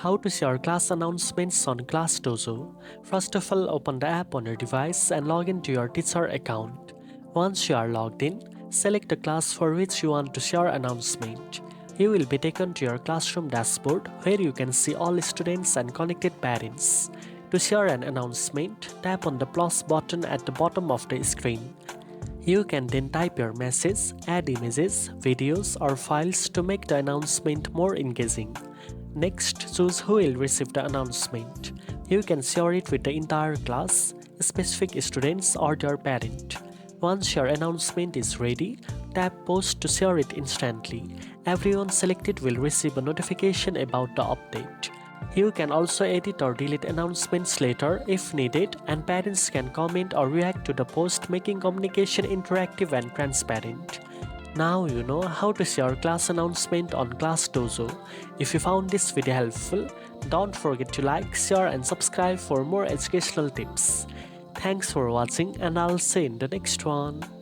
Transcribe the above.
How to share class announcements on ClassDojo. First of all, open the app on your device and log into your teacher account. Once you are logged in, select the class for which you want to share announcement. You will be taken to your classroom dashboard where you can see all students and connected parents. To share an announcement, tap on the plus button at the bottom of the screen. You can then type your message, add images, videos, or files to make the announcement more engaging. Next, choose who will receive the announcement. You can share it with the entire class, specific students, or their parent. Once your announcement is ready, tap Post to share it instantly. Everyone selected will receive a notification about the update. You can also edit or delete announcements later if needed, and parents can comment or react to the post, making communication interactive and transparent. Now you know how to share class announcement on ClassDojo. If you found this video helpful, don't forget to like, share and subscribe for more educational tips. Thanks for watching, and I'll see you in the next one.